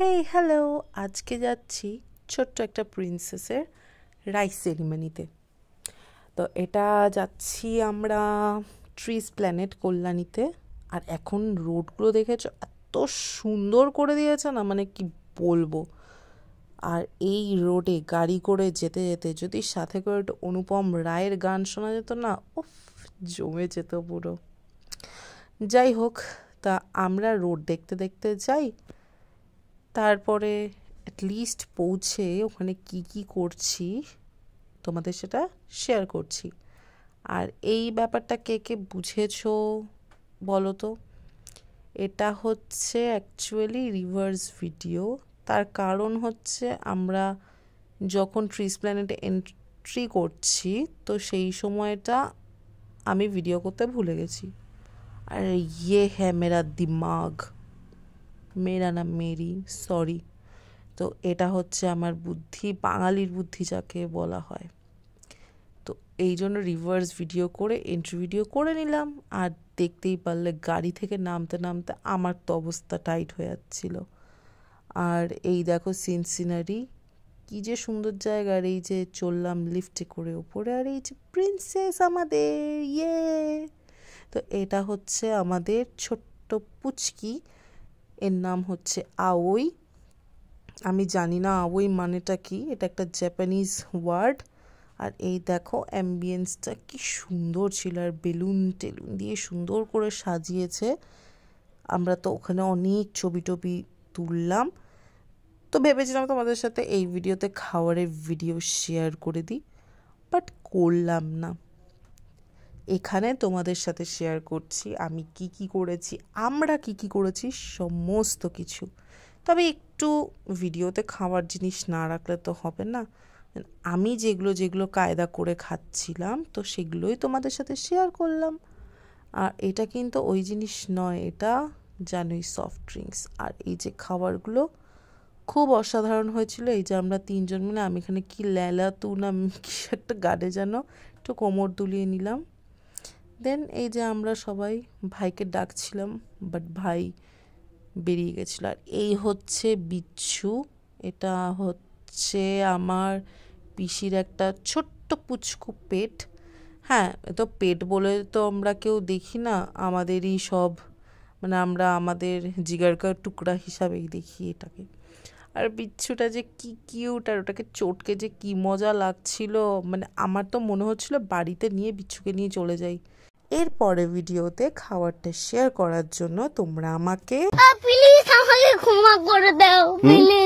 Hey hello, আজকে যাচ্ছি ছোট্ট একটা প্রিন্সেসের রাইস সেরিমনিতে। তো এটা যাচ্ছি আমরা ট্রিস প্ল্যানেট কল্যাণীতে। আর এখন রোডগুলো দেখেছো, এত সুন্দর করে দিয়েছে না, মানে কি বলবো। আর এই রোডে গাড়ি করে যেতে যেতে যদি সাথে করে একটু অনুপম রায়ের গান শোনা যেত না, উফ, জমে যেত পুরো। যাই হোক, তা আমরা রোড দেখতে দেখতে যাই। তারপরে অ্যাটলিস্ট পৌঁছে ওখানে কি কি করছি তোমাদের সেটা শেয়ার করছি। আর এই ব্যাপারটা কে কে বুঝেছো বলো তো। এটা হচ্ছে অ্যাকচুয়ালি রিভার্স ভিডিও। তার কারণ হচ্ছে আমরা যখন ট্রিস প্ল্যানেটে এন্ট্রি করছি তো সেই সময়টা আমি ভিডিও করতে ভুলে গেছি। আর ইয়ে হ্যাঁ মেরা দিমাগ, মেরা না মেরি, সরি। তো এটা হচ্ছে আমার বুদ্ধি, বাঙালির বুদ্ধি যাকে বলা হয়। তো এই জন্য রিভার্স ভিডিও করে এন্ট্রি ভিডিও করে নিলাম। আর দেখতেই পারলে গাড়ি থেকে নামতে নামতে আমার তো অবস্থা টাইট হয়ে যাচ্ছিল। আর এই দেখো সিনসিনারি, কি যে সুন্দর জায়গা। আর এই যে চললাম লিফটে করে উপরে, আর এই যে প্রিন্সেস আমাদের, ইয়ে। তো এটা হচ্ছে আমাদের ছোট্ট পুচকি, এর নাম হচ্ছে আওই। আমি জানি না আওই মানেটা কি, এটা একটা জাপানিজ ওয়ার্ড। আর এই দেখো অ্যাম্বিয়েন্সটা কি সুন্দর ছিল, আর বেলুন টেলুন দিয়ে সুন্দর করে সাজিয়েছে। আমরা তো ওখানে অনেক ছবি টবি তুললাম। তো ভেবেছিলাম তোমাদের সাথে এই ভিডিওতে খাবারের ভিডিও শেয়ার করে দিই, বাট করলাম না। এখানে তোমাদের সাথে শেয়ার করছি আমি কি কি করেছি, আমরা কি কি করেছি, সমস্ত কিছু। তবে একটু ভিডিওতে খাবার জিনিস না রাখলে তো হবে না। আমি যেগুলো যেগুলো কায়দা করে খাচ্ছিলাম তো সেগুলোই তোমাদের সাথে শেয়ার করলাম। আর এটা কিন্তু ওই জিনিস নয়, এটা জানোই সফট ড্রিঙ্কস। আর এই যে খাবারগুলো খুব অসাধারণ হয়েছিল। এই যে আমরা তিনজন মিলে, আমি এখানে কি ল্যালা তু না কি একটা গাড়ে যেন একটু কোমর দুলিয়ে নিলাম। দেন এই যে আমরা সবাই ভাইকে ডাকছিলাম, বাট ভাই বেরিয়ে গেছিল। আর এই হচ্ছে বিচ্ছু, এটা হচ্ছে আমার পিসির একটা ছোট্ট পুচকু পেট। হ্যাঁ, তো পেট বলে তো আমরা কেউ দেখি না, আমাদেরই সব, মানে আমরা আমাদের জিগারকার টুকরা হিসাবেই দেখি এটাকে। আর বিচ্ছুটা যে কি কিউট, আর ওটাকে চটকে যে কি মজা লাগছিল, মানে আমার তো মনে হচ্ছিল বাড়িতে নিয়ে বিচ্ছুকে নিয়ে চলে যাই। এরপরে ভিডিওতে খাবারটা শেয়ার করার জন্য তোমরা আমাকে প্লিজ আমাকে ক্ষমা করে দাও প্লিজ।